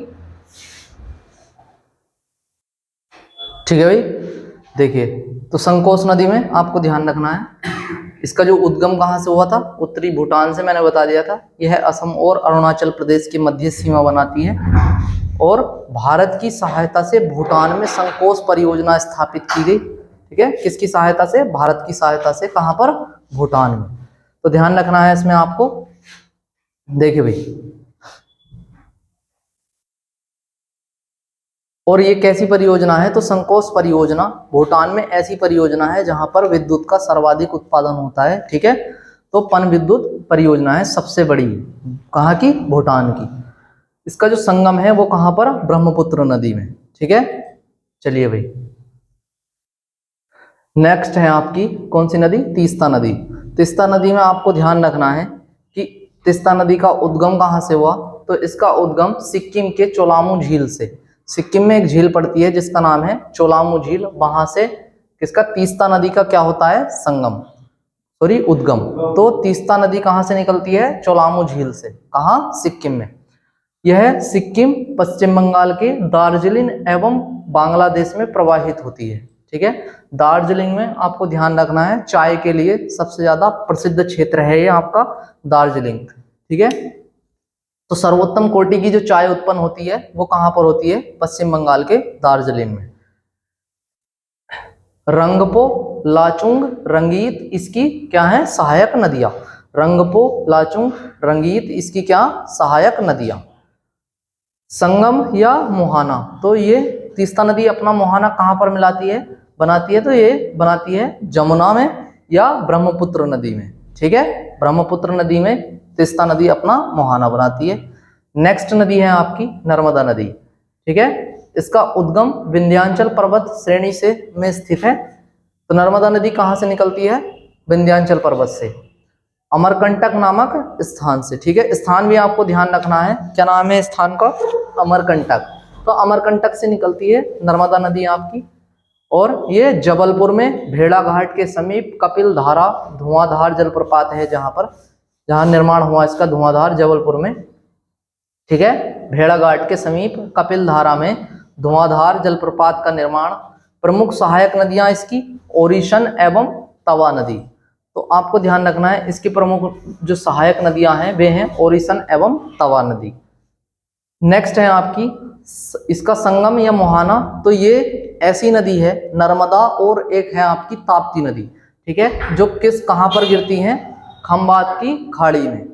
ठीक है भाई, देखिए, तो संकोस नदी में आपको ध्यान रखना है इसका जो उद्गम कहाँ से हुआ था? उत्तरी भूटान से। मैंने बता दिया था। यह असम और अरुणाचल प्रदेश के मध्य सीमा बनाती है और भारत की सहायता से भूटान में संकोस परियोजना स्थापित की गई। ठीक है, किसकी सहायता से? भारत की सहायता से। कहाँ पर? भूटान में। तो ध्यान रखना है इसमें आपको। देखिए भाई, और ये कैसी परियोजना है, तो संकोश परियोजना भूटान में ऐसी परियोजना है जहां पर विद्युत का सर्वाधिक उत्पादन होता है। ठीक है, तो पन विद्युत परियोजना है सबसे बड़ी, कहाँ की, भूटान की। इसका जो संगम है वो कहाँ पर, ब्रह्मपुत्र नदी में। ठीक है, चलिए भाई, नेक्स्ट है आपकी कौन सी नदी, तीस्ता नदी। तीस्ता नदी में आपको ध्यान रखना है कि तीस्ता नदी का उद्गम कहाँ से हुआ, तो इसका उद्गम सिक्किम के चोलामू झील से। सिक्किम में एक झील पड़ती है जिसका नाम है चोलामू झील, वहां से किसका, तीस्ता नदी का क्या होता है, संगम, सॉरी उद्गम। तो तीस्ता नदी कहाँ से निकलती है, चोलामू झील से। कहाँ, सिक्किम में। यह सिक्किम, पश्चिम बंगाल के दार्जिलिंग एवं बांग्लादेश में प्रवाहित होती है। ठीक है, दार्जिलिंग में आपको ध्यान रखना है, चाय के लिए सबसे ज्यादा प्रसिद्ध क्षेत्र है ये आपका दार्जिलिंग। ठीक है, तो सर्वोत्तम कोटि की जो चाय उत्पन्न होती है वो कहाँ पर होती है, पश्चिम बंगाल के दार्जिलिंग में। रंगपो, लाचुंग, रंगीत इसकी क्या है, सहायक नदियां। रंगपो, लाचुंग, रंगीत इसकी क्या, सहायक नदियां। संगम या मुहाना, तो ये तीस्ता नदी अपना मुहाना कहाँ पर मिलाती है, बनाती है, तो ये बनाती है जमुना में या ब्रह्मपुत्र नदी में। ठीक है, ब्रह्मपुत्र नदी में तीस्ता नदी अपना मुहाना बनाती है। नेक्स्ट नदी है आपकी नर्मदा नदी। ठीक है, इसका उद्गम विंध्याचल पर्वत श्रेणी से में स्थित है। तो नर्मदा नदी कहाँ से निकलती है, विंध्याचल पर्वत से, अमरकंटक नामक स्थान से। ठीक है, स्थान भी आपको ध्यान रखना है, क्या नाम है स्थान का, अमरकंटक। तो अमरकंटक से निकलती है नर्मदा नदी आपकी, और ये जबलपुर में भेड़ा घाट के समीप कपिल धारा धुआंधार जलप्रपात है जहां निर्माण हुआ इसका, धुआंधार, जबलपुर में। ठीक है, भेड़ा घाट के समीप कपिल धारा में धुआंधार जलप्रपात का निर्माण। प्रमुख सहायक नदियां इसकी ओरिशन एवं तवा नदी। तो आपको ध्यान रखना है, इसकी प्रमुख जो सहायक नदियां हैं वे हैं ओरिशन एवं तवा नदी। नेक्स्ट है आपकी इसका संगम या मुहाना, तो ये ऐसी नदी है नर्मदा, और एक है आपकी ताप्ती नदी। ठीक है, जो किस कहाँ पर गिरती हैं, खंबात की खाड़ी में।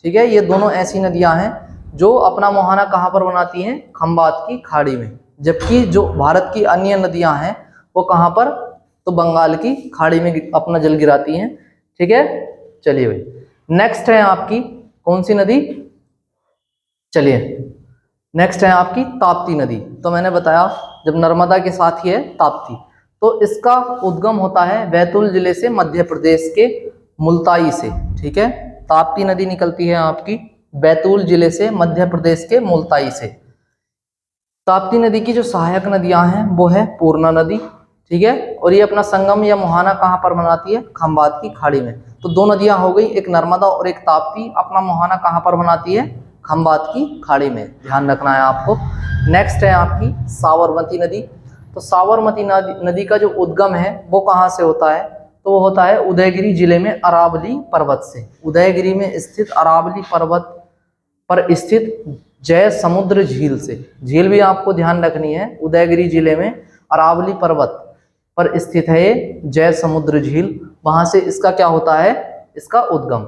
ठीक है, ये दोनों ऐसी नदियां हैं जो अपना मुहाना कहाँ पर बनाती हैं, खंबात की खाड़ी में। जबकि जो भारत की अन्य नदियां हैं वो कहाँ पर, तो बंगाल की खाड़ी में अपना जल गिराती हैं। ठीक है, चलिए भाई, नेक्स्ट है आपकी कौन सी नदी, चलिए नेक्स्ट है आपकी ताप्ती नदी। तो मैंने बताया जब नर्मदा के साथ ही है ताप्ती, तो इसका उद्गम होता है बैतूल जिले से, मध्य प्रदेश के मुल्ताई से। ठीक है, ताप्ती नदी निकलती है आपकी बैतूल जिले से, मध्य प्रदेश के मुल्ताई से। ताप्ती नदी की जो सहायक नदियां हैं वो है पूर्णा नदी। ठीक है, और ये अपना संगम या मुहाना कहाँ पर बनाती है, खंबात की खाड़ी में। तो दो नदियां हो गई, एक नर्मदा और एक ताप्ती, अपना मुहाना कहाँ पर बनाती है, खंबात की खाड़ी में, ध्यान रखना है आपको। नेक्स्ट है आपकी साबरमती नदी। तो साबरमती नदी का जो उद्गम है वो कहाँ से होता है, तो वो होता है उदयगिरी जिले में अरावली पर्वत से। उदयगिरी में स्थित अरावली पर्वत पर स्थित जय समुद्र झील से। झील भी आपको ध्यान रखनी है, उदयगिरी जिले में अरावली पर्वत पर स्थित है ये जय समुद्र झील, वहां से इसका क्या होता है, इसका उद्गम।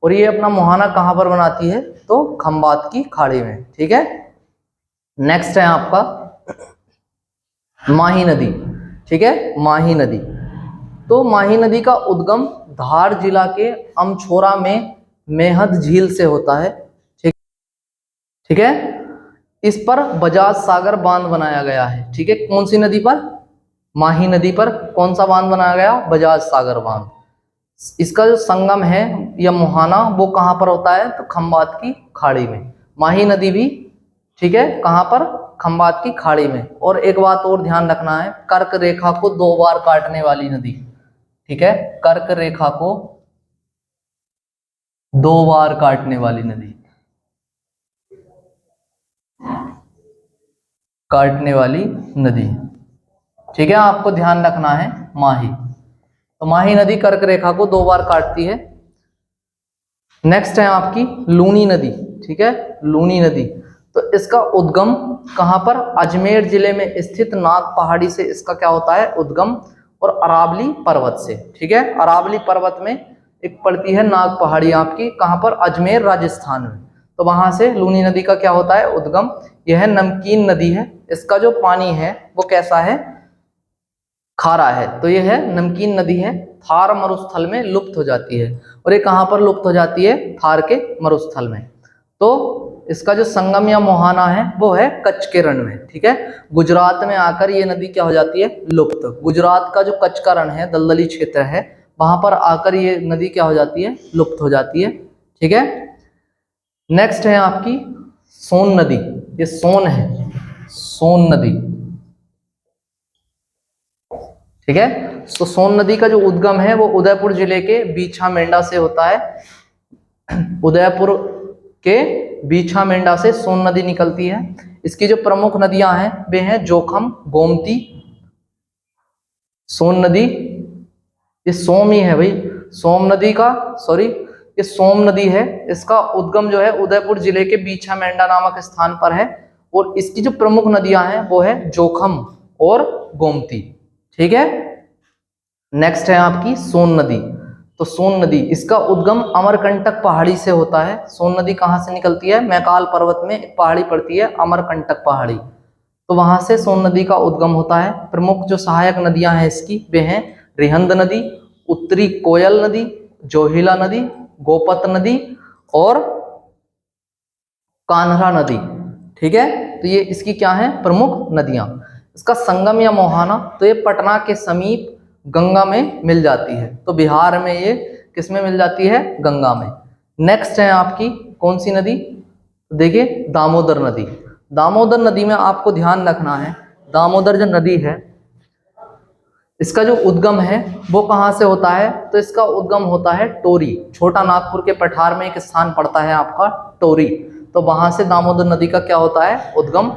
और ये अपना मुहाना कहाँ पर बनाती है, तो खंबात की खाड़ी में। ठीक है, नेक्स्ट है आपका माही नदी। ठीक है, माही नदी, तो माही नदी का उद्गम धार जिला के अमछोरा में मेहद झील से होता है। ठीक है, इस पर बजाज सागर बांध बनाया गया है। ठीक है, कौन सी नदी पर, माही नदी पर कौन सा बांध बनाया गया, बजाज सागर बांध। इसका जो संगम है या मुहाना वो कहाँ पर होता है, तो खंबात की खाड़ी में। माही नदी भी, ठीक है, कहाँ पर, खंबात की खाड़ी में। और एक बात और ध्यान रखना है, कर्क रेखा को 2 बार काटने वाली नदी। ठीक है, कर्क रेखा को 2 बार काटने वाली नदी, काटने वाली नदी। ठीक है, आपको ध्यान रखना है माही। तो माही नदी कर्क रेखा को 2 बार काटती है। नेक्स्ट है आपकी लूनी नदी। ठीक है, लूनी नदी, तो इसका उद्गम कहाँ पर, अजमेर जिले में स्थित नाग पहाड़ी से इसका क्या होता है, उद्गम, और अरावली पर्वत से। ठीक है, अरावली पर्वत में एक पड़ती है नाग पहाड़ी आपकी, कहाँ पर, अजमेर राजस्थान में। तो वहां से लूनी नदी का क्या होता है, उद्गम। यह नमकीन नदी है, इसका जो पानी है वो कैसा है, खारा है, तो यह है नमकीन नदी है, थार मरुस्थल में लुप्त हो जाती है। और ये कहाँ पर लुप्त हो जाती है, थार के मरुस्थल में। तो इसका जो संगम या मोहाना है वो है कच्छ के रण में, ठीक है। गुजरात में आकर ये नदी क्या हो जाती है, लुप्त। गुजरात का जो कच्छ का रण है, दलदली क्षेत्र है, वहां पर आकर ये नदी क्या हो जाती है, लुप्त हो जाती है, ठीक है। नेक्स्ट है आपकी सोन नदी। ये सोन है, सोन नदी, ठीक है। तो सोन नदी का जो उद्गम है वो उदयपुर जिले के बीछा मेंढा से होता है। उदयपुर के बीछा मेंढा से सोन नदी निकलती है। इसकी जो प्रमुख नदियां हैं वे हैं जोखम, गोमती, सोन नदी। ये सोम ही है भाई, सोम नदी का, सॉरी ये सोम नदी है। इसका उद्गम जो है उदयपुर जिले के बीछा मेंढा नामक स्थान पर है। और इसकी जो प्रमुख नदियां हैं वो है जोखम और गोमती, ठीक है। नेक्स्ट है आपकी सोन नदी। तो सोन नदी, इसका उद्गम अमरकंटक पहाड़ी से होता है। सोन नदी कहाँ से निकलती है, मैकाल पर्वत में एक पहाड़ी पड़ती है अमरकंटक पहाड़ी, तो वहां से सोन नदी का उद्गम होता है। प्रमुख जो सहायक नदियां हैं इसकी वे हैं रिहंद नदी, उत्तरी कोयल नदी, जोहिला नदी, गोपत नदी और कान्हरा नदी, ठीक है। तो ये इसकी क्या है, प्रमुख नदियां। इसका संगम या मोहाना, तो ये पटना के समीप गंगा में मिल जाती है। तो बिहार में ये किस में मिल जाती है, गंगा में। नेक्स्ट है आपकी कौन सी नदी, देखिए दामोदर नदी। दामोदर नदी में आपको ध्यान रखना है, दामोदर जो नदी है इसका जो उद्गम है वो कहाँ से होता है, तो इसका उद्गम होता है टोरी। छोटा नागपुर के पठार में एक स्थान पड़ता है आपका टोरी, तो वहां से दामोदर नदी का क्या होता है, उद्गम।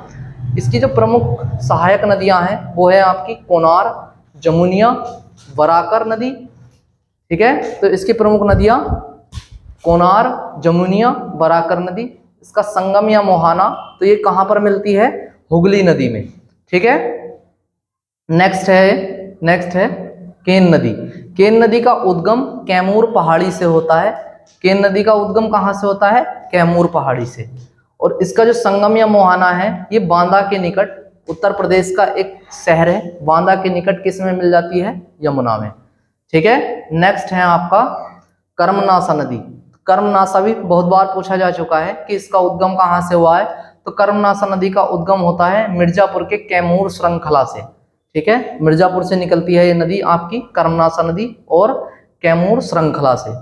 इसकी जो प्रमुख सहायक नदियां हैं वो है आपकी कोनार, जमुनिया, बराकर नदी, ठीक है। तो इसकी प्रमुख नदियां कोनार, जमुनिया, बराकर नदी। इसका संगम या मोहाना, तो ये कहाँ पर मिलती है, हुगली नदी में, ठीक है। नेक्स्ट है केन नदी। केन नदी का उद्गम कैमूर पहाड़ी से होता है। केन नदी का उद्गम कहाँ से होता है, कैमूर पहाड़ी से। और इसका जो संगम या मोहाना है ये बांदा के निकट, उत्तर प्रदेश का एक शहर है, बांदा के निकट किस में मिल जाती है, यमुना में, ठीक है। नेक्स्ट है आपका कर्मनासा नदी। कर्मनासा भी बहुत बार पूछा जा चुका है कि इसका उद्गम कहाँ से हुआ है, तो कर्मनासा नदी का उद्गम होता है मिर्जापुर के कैमूर श्रृंखला से, ठीक है। मिर्जापुर से निकलती है ये नदी आपकी कर्मनासा नदी और कैमूर श्रृंखला से।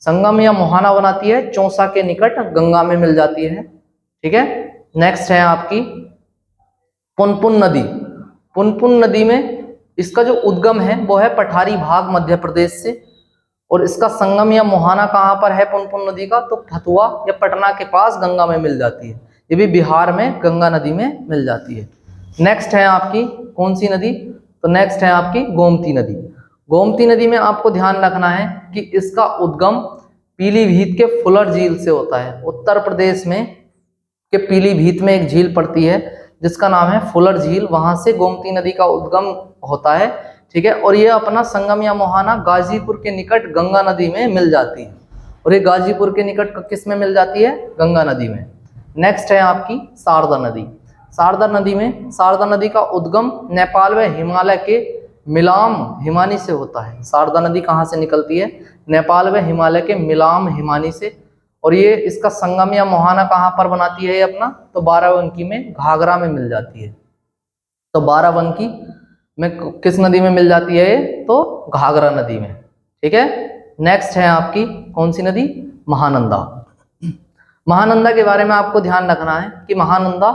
संगम या मोहाना बनाती है चौसा के निकट, गंगा में मिल जाती है, ठीक है। नेक्स्ट है आपकी पुनपुन नदी। पुनपुन नदी में इसका जो उद्गम है वो है पठारी भाग मध्य प्रदेश से। और इसका संगम या मोहाना कहाँ पर है पुनपुन नदी का, तो फतुआ या पटना के पास गंगा में मिल जाती है। ये भी बिहार में गंगा नदी में मिल जाती है। नेक्स्ट है आपकी कौन सी नदी, तो नेक्स्ट है आपकी गोमती नदी। गोमती नदी में आपको ध्यान रखना है कि इसका उद्गम पीलीभीत के फुलर झील से होता है। उत्तर प्रदेश में के पीलीभीत में एक झील पड़ती है जिसका नाम है फुलर झील, वहां से गोमती नदी का उद्गम होता है, ठीक है। और ये अपना संगम या मोहाना गाजीपुर के निकट गंगा नदी में मिल जाती है। और ये गाजीपुर के निकट किस में मिल जाती है, गंगा नदी में। नेक्स्ट है आपकी शारदा नदी। शारदा नदी में, शारदा नदी का उद्गम नेपाल व हिमालय के मिलाम हिमानी से होता है। शारदा नदी कहाँ से निकलती है, नेपाल व हिमालय के मिलाम हिमानी से। और ये इसका संगम या मोहाना कहाँ पर बनाती है ये अपना, तो बाराबंकी में घाघरा में मिल जाती है। तो बाराबंकी में किस नदी में मिल जाती है ये, तो घाघरा नदी में, ठीक है। नेक्स्ट है आपकी कौन सी नदी, महानंदा। महानंदा के बारे में आपको ध्यान रखना है कि महानंदा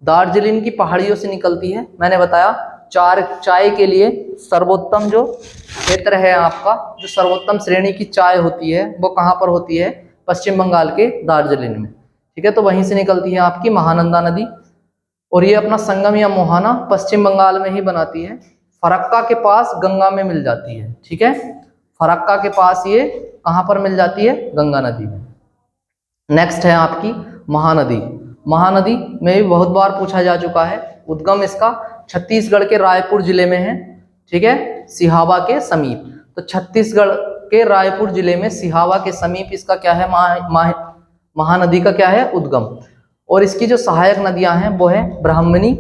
दार्जिलिंग की पहाड़ियों से निकलती है। मैंने बताया चाय के लिए सर्वोत्तम जो क्षेत्र है आपका, जो सर्वोत्तम श्रेणी की चाय होती है वो कहाँ पर होती है, पश्चिम बंगाल के दार्जिलिंग में, ठीक है। तो वहीं से निकलती है आपकी महानंदा नदी। और ये अपना संगम या मोहाना पश्चिम बंगाल में ही बनाती है, फरक्का के पास गंगा में मिल जाती है, ठीक है। फरक्का के पास ये कहाँ पर मिल जाती है, गंगा नदी में। नेक्स्ट है आपकी महानदी। महानदी में भी बहुत बार पूछा जा चुका है। उद्गम इसका छत्तीसगढ़ के रायपुर जिले में है, ठीक है, सिहावा के समीप। तो छत्तीसगढ़ के रायपुर जिले में सिहावा के समीप इसका क्या है, महानदी का क्या है, उद्गम। और इसकी जो सहायक नदियां हैं वो है ब्राह्मणी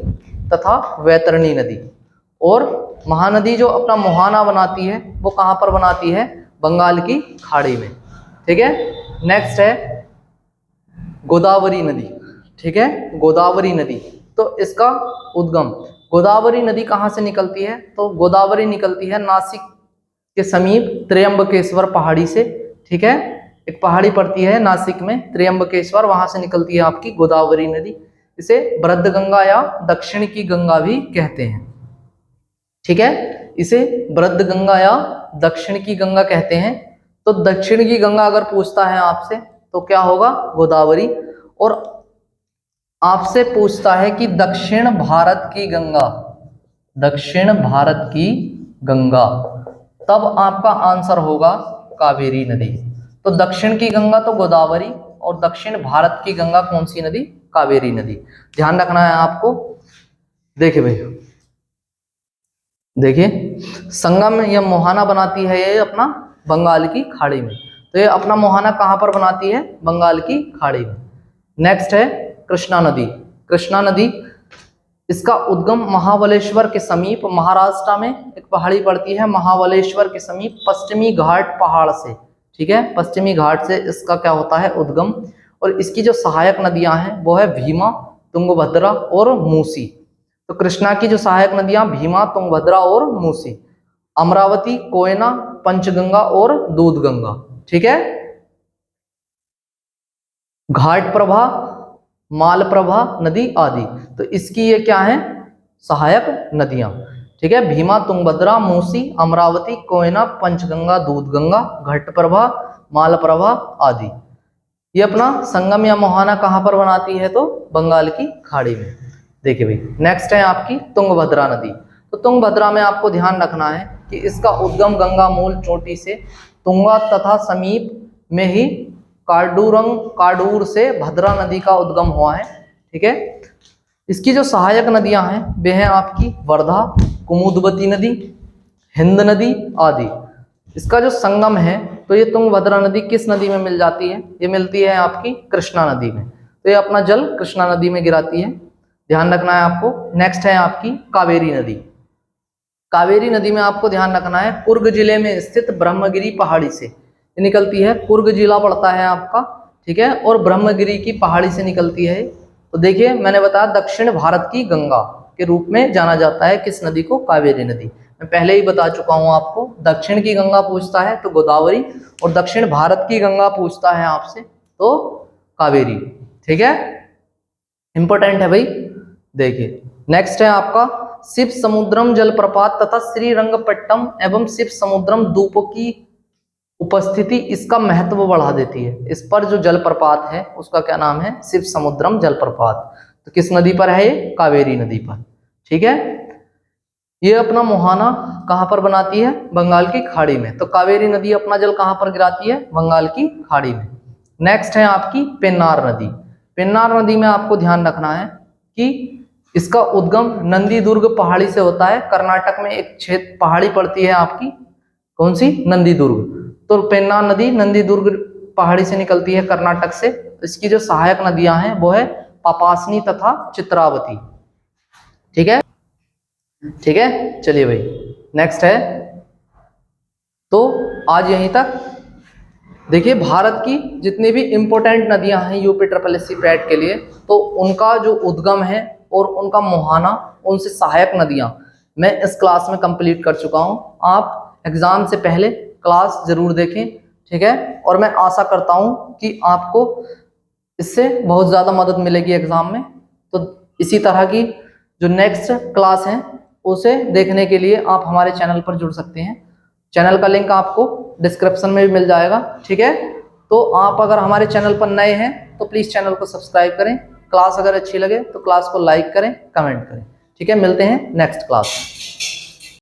तथा वैतरणी नदी। और महानदी जो अपना मुहाना बनाती है वो कहाँ पर बनाती है, बंगाल की खाड़ी में। ठीक है, नेक्स्ट है गोदावरी नदी। ठीक है, गोदावरी नदी, तो इसका उद्गम, गोदावरी नदी कहाँ से निकलती है, तो गोदावरी निकलती है नासिक के समीप त्र्यंबकेश्वर पहाड़ी से। ठीक है, एक पहाड़ी पड़ती है नासिक में त्र्यंबकेश्वर, वहां से निकलती है आपकी गोदावरी नदी। इसे बृहद गंगा या दक्षिण की गंगा भी कहते हैं। ठीक है, इसे बृहद गंगा या दक्षिण की गंगा कहते हैं। तो दक्षिण की गंगा अगर पूछता है आपसे तो क्या होगा, गोदावरी। और आपसे पूछता है कि दक्षिण भारत की गंगा, दक्षिण भारत की गंगा, तब आपका आंसर होगा कावेरी नदी। तो दक्षिण की गंगा तो गोदावरी, और दक्षिण भारत की गंगा कौन सी नदी, कावेरी नदी। ध्यान रखना है आपको। देखिए भाई, देखिए संगम या मुहाना बनाती है ये अपना बंगाल की खाड़ी में। तो ये अपना मुहाना कहाँ पर बनाती है, बंगाल की खाड़ी में। नेक्स्ट है कृष्णा नदी। कृष्णा नदी, इसका उद्गम महाबलेश्वर के समीप, महाराष्ट्र में एक पहाड़ी पड़ती है महाबलेश्वर के समीप पश्चिमी घाट पहाड़ से। ठीक है, पश्चिमी घाट से इसका क्या होता है, उद्गम। और इसकी जो सहायक नदियां हैं वो है भीमा, तुंगभद्रा और मूसी। तो कृष्णा की जो सहायक नदियां भीमा, तुंगभद्रा और मूसी, अमरावती, कोयना, पंचगंगा और दूधगंगा। ठीक है, घाट प्रभा, मालप्रभा नदी आदि, तो इसकी ये क्या है, सहायक नदियां। ठीक है, भीमा, तुंगभद्रा, मूसी, अमरावती, कोयना, पंचगंगा, दूधगंगा, घटप्रभा, मालप्रभा आदि। ये अपना संगम या मुहाना कहाँ पर बनाती है, तो बंगाल की खाड़ी में। देखिए भाई, नेक्स्ट है आपकी तुंगभद्रा नदी। तो तुंगभद्रा में आपको ध्यान रखना है कि इसका उद्गम गंगा मूल चोटी से तुंगा तथा समीप में ही काडूर से भद्रा नदी का उद्गम हुआ है। ठीक है, इसकी जो सहायक नदियां हैं वे हैं आपकी वर्धा, कुमुदवती नदी, हिंद नदी आदि। इसका जो संगम है तो ये तुंगभद्रा नदी किस नदी में मिल जाती है, ये मिलती है आपकी कृष्णा नदी में। तो ये अपना जल कृष्णा नदी में गिराती है, ध्यान रखना है आपको। नेक्स्ट है आपकी कावेरी नदी। कावेरी नदी में आपको ध्यान रखना है कुर्ग जिले में स्थित ब्रह्मगिरी पहाड़ी से ये निकलती है। कुर्ग जिला पड़ता है आपका, ठीक है, और ब्रह्मगिरी की पहाड़ी से निकलती है। तो देखिए मैंने बताया दक्षिण भारत की गंगा के रूप में जाना जाता है किस नदी को, कावेरी नदी। मैं पहले ही बता चुका हूं आपको, दक्षिण की गंगा पूछता है तो गोदावरी, और दक्षिण भारत की गंगा पूछता है आपसे तो कावेरी। ठीक है, इंपॉर्टेंट है भाई। देखिए नेक्स्ट है आपका शिव समुद्रम जलप्रपात तथा श्रीरंगपट्टम एवं शिव समुद्रम द्वीपों की उपस्थिति इसका महत्व बढ़ा देती है। इस पर जो जलप्रपात है उसका क्या नाम है, शिव समुद्रम जलप्रपात। तो किस नदी पर है ये, कावेरी नदी पर। ठीक है, ये अपना मुहाना कहां पर बनाती है, बंगाल की खाड़ी में। तो कावेरी नदी अपना जल कहां पर गिराती है, बंगाल की खाड़ी में। नेक्स्ट है आपकी पेन्नार नदी। पेन्नार नदी में आपको ध्यान रखना है कि इसका उद्गम नंदी दुर्ग पहाड़ी से होता है। कर्नाटक में एक क्षेत्र पहाड़ी पड़ती है आपकी, कौन सी, नंदी दुर्ग। तो पेन्नार नदी नंदी दुर्ग पहाड़ी से निकलती है कर्नाटक से। इसकी जो सहायक नदियां हैं वो है पापासनी तथा चित्रावती। ठीक है, ठीक है, चलिए भाई नेक्स्ट है। तो आज यहीं तक। देखिए भारत की जितनी भी इंपॉर्टेंट नदियां हैं यूपी SSSC पैट के लिए, तो उनका जो उद्गम है और उनका मुहाना, उनसे सहायक नदियां मैं इस क्लास में कंप्लीट कर चुका हूं। आप एग्जाम से पहले क्लास जरूर देखें, ठीक है, और मैं आशा करता हूं कि आपको इससे बहुत ज़्यादा मदद मिलेगी एग्जाम में। तो इसी तरह की जो नेक्स्ट क्लास है उसे देखने के लिए आप हमारे चैनल पर जुड़ सकते हैं। चैनल का लिंक आपको डिस्क्रिप्शन में भी मिल जाएगा। ठीक है, तो आप अगर हमारे चैनल पर नए हैं तो प्लीज़ चैनल को सब्सक्राइब करें। क्लास अगर अच्छी लगे तो क्लास को लाइक करें, कमेंट करें। ठीक है, मिलते हैं नेक्स्ट क्लास में।